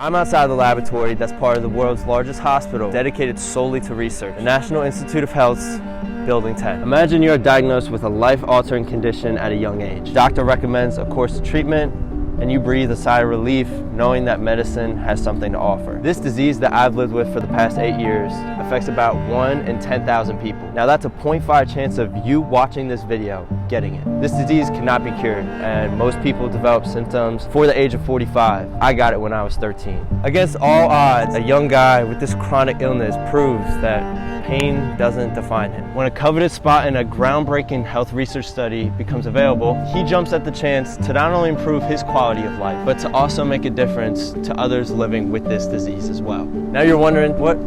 I'm outside the laboratory that's part of the world's largest hospital dedicated solely to research, the National Institute of Health's Building 10. Imagine you're diagnosed with a life-altering condition at a young age. The doctor recommends a course of treatment, and you breathe a sigh of relief knowing that medicine has something to offer. This disease that I've lived with for the past 8 years affects about 1 in 10,000 people. Now that's a 0.5 chance of you watching this video getting it. This disease cannot be cured, and most people develop symptoms before the age of 45. I got it when I was 13. Against all odds, a young guy with this chronic illness proves that pain doesn't define him. When a coveted spot in a groundbreaking health research study becomes available, he jumps at the chance to not only improve his quality of life, but to also make a difference to others living with this disease as well. Now you're wondering, what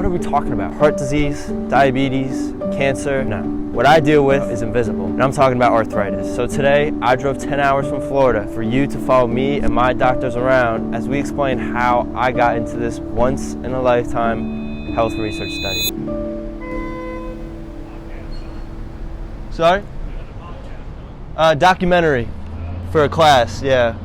are we talking about? Heart disease, diabetes, cancer? No. What I deal with is invisible, and I'm talking about arthritis. So today, I drove 10 hours from Florida for you to follow me and my doctors around as we explain how I got into this once-in-a-lifetime health research study. Sorry? Documentary for a class, yeah.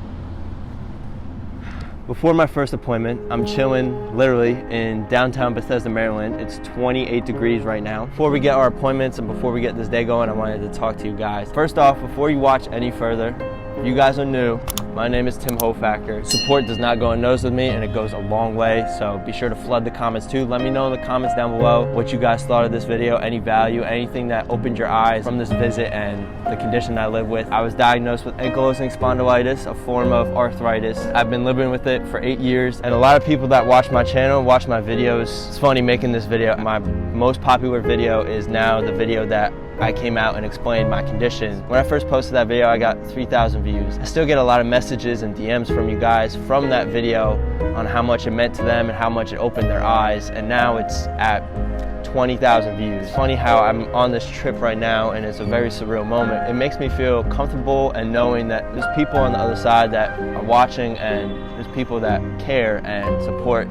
Before my first appointment, I'm chilling literally in downtown Bethesda, Maryland. It's 28 degrees right now. Before we get our appointments and before we get this day going, I wanted to talk to you guys. First off, before you watch any further, if you guys are new, my name is Tim Hofacker. Support does not go unnoticed with me, and it goes a long way, so be sure to flood the comments too. Let me know in the comments down below what you guys thought of this video, any value, anything that opened your eyes from this visit and the condition I live with. I was diagnosed with ankylosing spondylitis, a form of arthritis. I've been living with it for 8 years, and a lot of people that watch my channel, watch my videos. It's funny making this video. My most popular video is now the video that I came out and explained my condition. When I first posted that video, I got 3,000 views. I still get a lot of messages and DMs from you guys from that video on how much it meant to them and how much it opened their eyes, and now it's at 20,000 views. It's funny how I'm on this trip right now, and it's a very surreal moment. It makes me feel comfortable and knowing that there's people on the other side that are watching, and there's people that care and support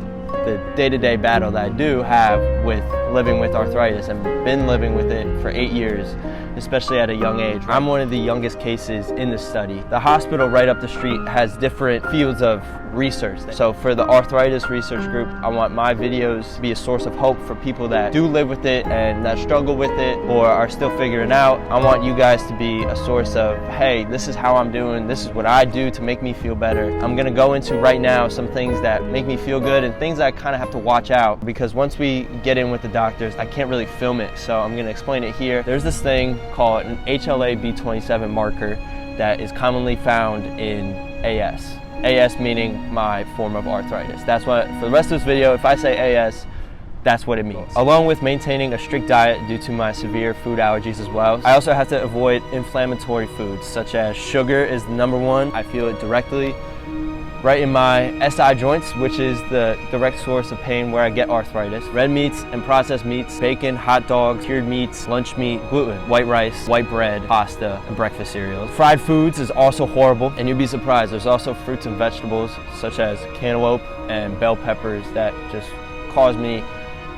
the day-to-day battle that I do have with living with arthritis and been living with it for 8 years, especially at a young age. I'm one of the youngest cases in this study. The hospital right up the street has different fields of research. So for the arthritis research group, I want my videos to be a source of hope for people that do live with it and that struggle with it or are still figuring out. I want you guys to be a source of, hey, this is how I'm doing, this is what I do to make me feel better. I'm gonna go into right now some things that make me feel good and things I kind of have to watch out, because once we get in with the doctors, I can't really film it, so I'm gonna explain it here. There's this thing called an HLA-B27 marker that is commonly found in AS. AS meaning my form of arthritis. That's what, for the rest of this video, if I say AS, that's what it means. Along with maintaining a strict diet due to my severe food allergies as well, I also have to avoid inflammatory foods, such as sugar is the number one. I feel it directly right in my SI joints, which is the direct source of pain where I get arthritis. Red meats and processed meats, bacon, hot dogs, cured meats, lunch meat, gluten, white rice, white bread, pasta, and breakfast cereals. Fried foods is also horrible, and you'd be surprised. There's also fruits and vegetables such as cantaloupe and bell peppers that just cause me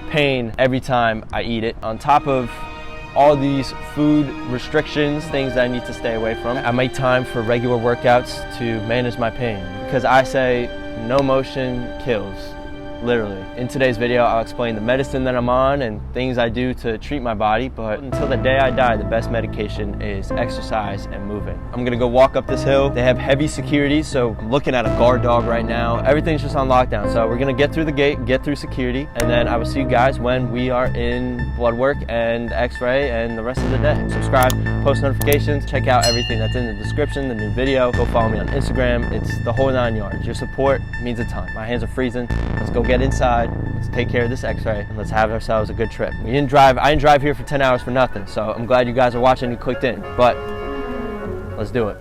pain every time I eat it. On top of all these food restrictions, things that I need to stay away from, I make time for regular workouts to manage my pain, because I say no motion kills, literally. In today's video, I'll explain the medicine that I'm on and things I do to treat my body, but until the day I die, the best medication is exercise and moving. I'm gonna go walk up this hill. They have heavy security, so I'm looking at a guard dog right now. Everything's just on lockdown, so we're gonna get through the gate, get through security, and then I will see you guys when we are in blood work and x-ray and the rest of the day. Subscribe, post notifications, check out everything that's in the description, the new video. Go follow me on Instagram. It's the whole 9 yards. Your support means a ton. My hands are freezing. Let's go get inside, let's take care of this x-ray, and let's have ourselves a good trip. I didn't drive here for 10 hours for nothing, so I'm glad you guys are watching and clicked in, but let's do it.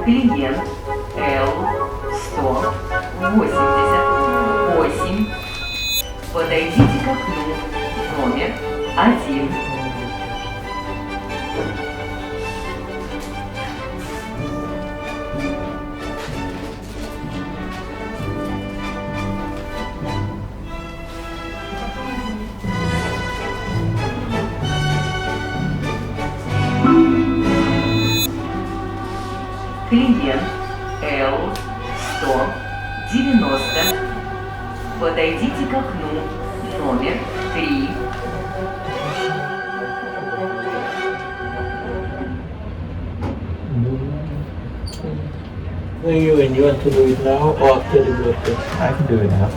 Клиент L188. Подойдите к окну. Номер 1. Клиент 190. Подойдите к окну номер 3. You want to do it now or after the blood test? I can do it now.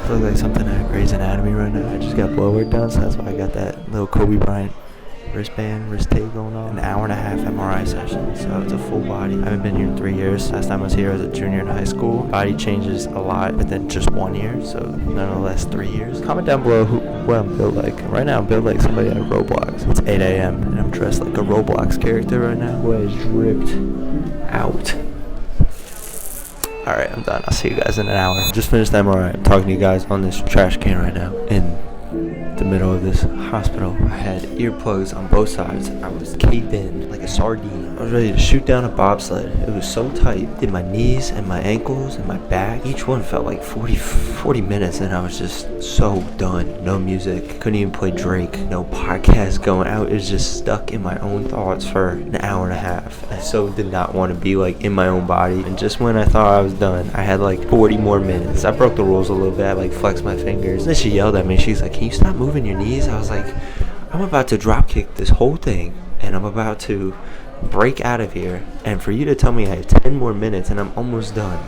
Look like something at Grey's Anatomy right now. I just got blood work done, so that's why I got that little Kobe Bryant wristband, wrist tape going on. An hour and a half MRI session, so it's a full body. I haven't been here in 3 years. Last time I was here as a junior in high school. Body changes a lot within just 1 year, so nonetheless 3 years. Comment down below what I'm built like. Right now I'm built like somebody out of Roblox. It's 8 a.m. and I'm dressed like a Roblox character right now. Boy is dripped out. Alright, I'm done. I'll see you guys in an hour. Just finished the MRI. I'm talking to you guys on this trash can right now in the middle of this hospital. I had earplugs on both sides. I was caved in like a sardine. I was ready to shoot down a bobsled. It was so tight. Did my knees and my ankles and my back. Each one felt like 40 minutes, and I was just so done. No music. Couldn't even play Drake. No podcast going out. It was just stuck in my own thoughts for an hour and a half. I so did not want to be like in my own body. And just when I thought I was done, I had like 40 more minutes. I broke the rules a little bit. I like flexed my fingers. Then she yelled at me. She's like, "Can you stop moving your knees?" I was like, I'm about to drop kick this whole thing, and I'm about to break out of here, and for you to tell me I have 10 more minutes and I'm almost done.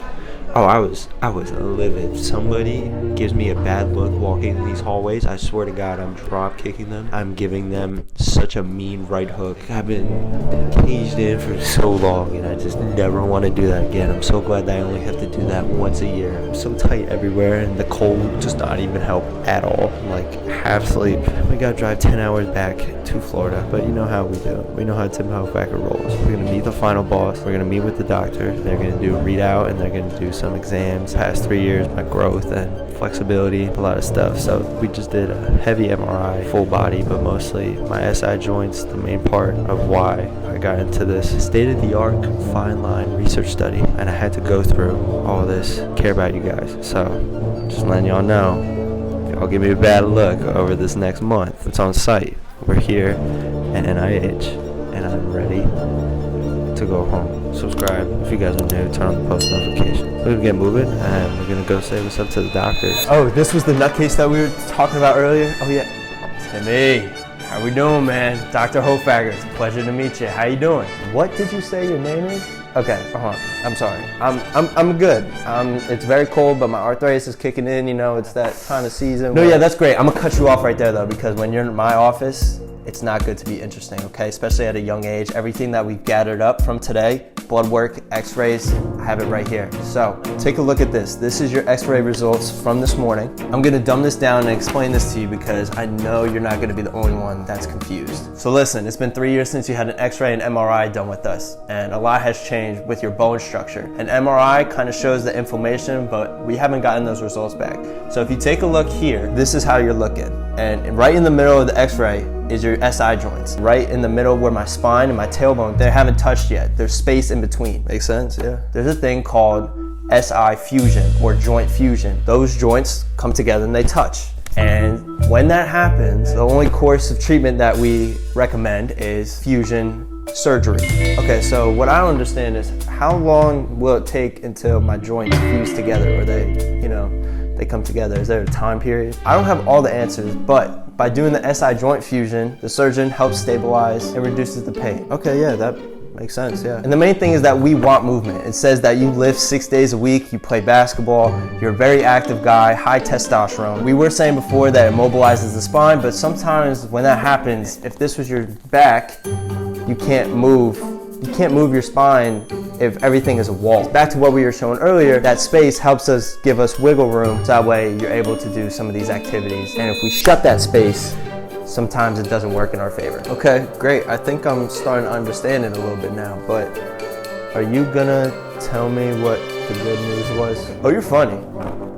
Oh, I was livid. Somebody gives me a bad look walking in these hallways, I swear to God, I'm drop kicking them. I'm giving them such a mean right hook. I've been caged in for so long, and I just never want to do that again. I'm so glad that I only have to do that once a year. I'm so tight everywhere, and the cold does not even help at all. I'm like half asleep. We gotta drive 10 hours back to Florida, but you know how we do. We know how Tim Hofacker rolls. We're gonna meet the final boss. We're gonna meet with the doctor. They're gonna do a readout, and they're gonna do some exams. Past 3 years, my growth and flexibility, a lot of stuff. So we just did a heavy MRI, full body, but mostly my SI joints, the main part of why I got into this state-of-the-art fine line research study, and I had to go through all this, care about you guys. So just letting y'all know, if y'all give me a bad look over this next month, it's on site. We're here at NIH, and I'm ready to go home. Subscribe if you guys are new, turn on the post notifications. We're gonna get moving, and we're gonna go say what's up to the doctors. Oh, this was the nutcase that we were talking about earlier? Oh yeah. Timmy, how we doing, man? Dr. Hofacker, it's a pleasure to meet you. How you doing? What did you say your name is? Okay, I'm sorry. I'm good. It's very cold, but my arthritis is kicking in, you know, it's that kind of season. No, yeah, that's great. I'm gonna cut you off right there though, because when you're in my office, it's not good to be interesting, okay? Especially at a young age. Everything that we've gathered up from today, blood work, x-rays, I have it right here. So take a look at this. This is your x-ray results from this morning. I'm gonna dumb this down and explain this to you because I know you're not gonna be the only one that's confused. So listen, it's been 3 years since you had an x-ray and MRI done with us, and a lot has changed with your bone structure. An MRI kind of shows the inflammation, but we haven't gotten those results back. So if you take a look here, this is how you're looking. And right in the middle of the x-ray is your SI joints. Right in the middle where my spine and my tailbone, they haven't touched yet. There's space in between. Makes sense? Yeah. There's a thing called SI fusion or joint fusion. Those joints come together and they touch. And when that happens, the only course of treatment that we recommend is fusion surgery. Okay, so what I don't understand is how long will it take until my joints fuse together, or they come together? Is there a time period? I don't have all the answers, but by doing the SI joint fusion, the surgeon helps stabilize and reduces the pain. Okay, yeah, that makes sense, yeah. And the main thing is that we want movement. It says that you lift 6 days a week, you play basketball, you're a very active guy, high testosterone. We were saying before that it mobilizes the spine, but sometimes when that happens, if this was your back, you can't move your spine if everything is a wall. Back to what we were showing earlier, that space helps us give us wiggle room, so that way you're able to do some of these activities. And if we shut that space, sometimes it doesn't work in our favor. Okay, great. I think I'm starting to understand it a little bit now, but are you gonna tell me what the good news was? Oh, you're funny.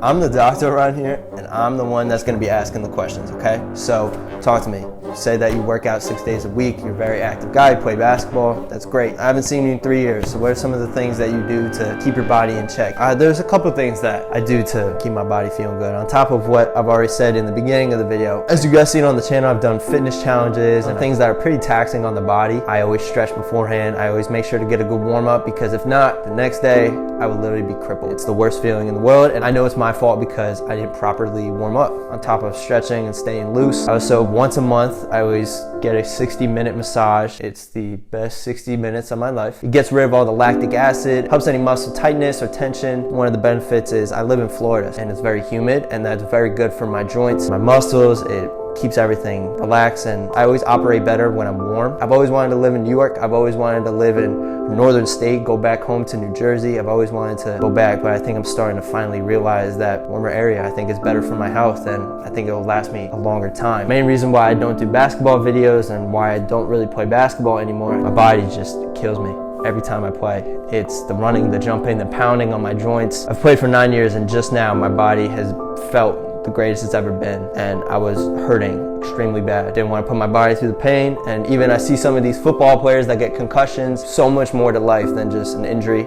I'm the doctor around here, and I'm the one that's gonna be asking the questions, okay? So, talk to me. say that you work out 6 days a week, you're a very active guy, you play basketball, that's great. I haven't seen you in 3 years, so what are some of the things that you do to keep your body in check? There's a couple things that I do to keep my body feeling good. On top of what I've already said in the beginning of the video, as you guys seen on the channel, I've done fitness challenges and things that are pretty taxing on the body. I always stretch beforehand. I always make sure to get a good warm up, because if not, the next day I would literally be crippled. It's the worst feeling in the world, and I know it's my fault because I didn't properly warm up. On top of stretching and staying loose, so once a month I always get a 60-minute massage. It's the best 60 minutes of my life. It gets rid of all the lactic acid, helps any muscle tightness or tension. One of the benefits is I live in Florida and it's very humid, and that's very good for my joints, my muscles. It keeps everything relaxed, and I always operate better when I'm warm. I've always wanted to live in New York. I've always wanted to live in a northern state, go back home to New Jersey. I've always wanted to go back, but I think I'm starting to finally realize that warmer area I think is better for my health, and I think it will last me a longer time. Main reason why I don't do basketball videos and why I don't really play basketball anymore, my body just kills me every time I play. It's the running, the jumping, the pounding on my joints. I've played for 9 years, and just now my body has felt the greatest it's ever been, and I was hurting extremely bad. Didn't want to put my body through the pain, and even I see some of these football players that get concussions. So much more to life than just an injury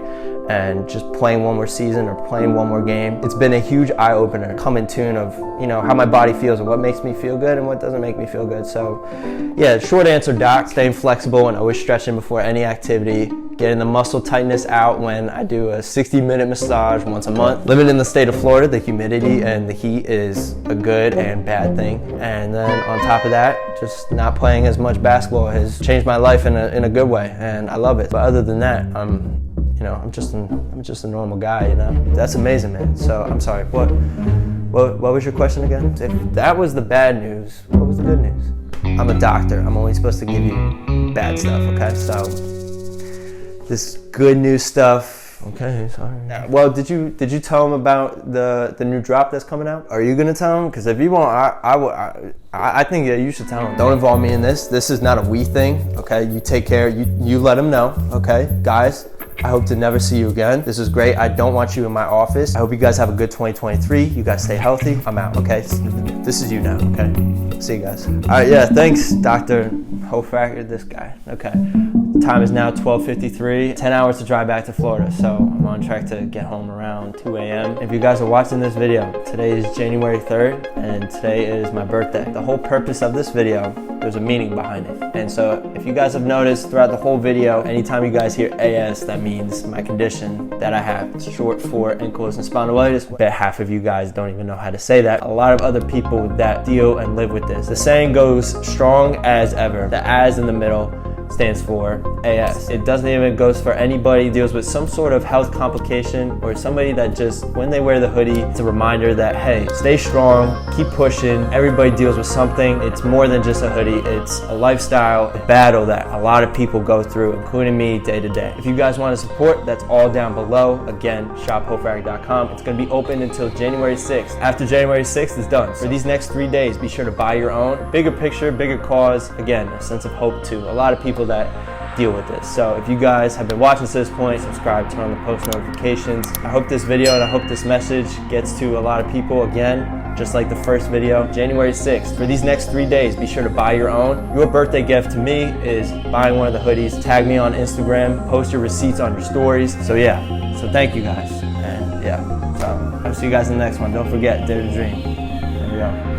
and just playing one more season or playing one more game. It's been a huge eye-opener, come in tune of, you know, how my body feels and what makes me feel good and what doesn't make me feel good. So yeah, short answer, doc, staying flexible and always stretching before any activity, getting the muscle tightness out when I do a 60-minute massage once a month. Living in the state of Florida, the humidity and the heat is a good and bad thing. And then on top of that, just not playing as much basketball has changed my life in a good way, and I love it. But other than that, I'm just a normal guy, you know? That's amazing, man. So I'm sorry, what was your question again? If that was the bad news, what was the good news? I'm a doctor. I'm only supposed to give you bad stuff, okay? So this good news stuff, okay, sorry. Well, did you tell him about the new drop that's coming out? Are you gonna tell him? Because if you won't, I think that you should tell him. Don't involve me in this. This is not a we thing, okay? You take care, you let him know, okay? Guys, I hope to never see you again. This is great. I don't want you in my office. I hope you guys have a good 2023. You guys stay healthy. I'm out, okay? This is you now, okay? See you guys. All right, yeah, thanks, Dr. Hofacker, this guy. Okay. The time is now 12:53. 10 hours to drive back to Florida, so I'm on track to get home around 2 a.m. If you guys are watching this video, today is January 3rd, and today is my birthday. The whole purpose of this video, there's a meaning behind it. And so if you guys have noticed throughout the whole video, anytime you guys hear AS, that means my condition that I have. It's short for ankylosing spondylitis. I bet half of you guys don't even know how to say that. A lot of other people that deal and live with this. The saying goes, strong as ever. The as in the middle stands for AS. It doesn't even goes for anybody who deals with some sort of health complication, or somebody that just, when they wear the hoodie, it's a reminder that, hey, stay strong, keep pushing. Everybody deals with something. It's more than just a hoodie. It's a lifestyle, a battle that a lot of people go through, including me, day to day. If you guys want to support, that's all down below. Again, shophofacker.com. It's going to be open until January 6th. After January 6th is done. For these next 3 days, be sure to buy your own. Bigger picture, bigger cause. Again, a sense of hope to a lot of people that deal with this. So if you guys have been watching to this point, subscribe, turn on the post notifications. I hope this video and I hope this message gets to a lot of people. Again, just like the first video, January 6th. For these next 3 days, be sure to buy your own. Your birthday gift to me is buying one of the hoodies. Tag me on Instagram, post your receipts on your stories. So yeah, so thank you guys. And yeah, so I'll see you guys in the next one. Don't forget, dare to dream. There we go.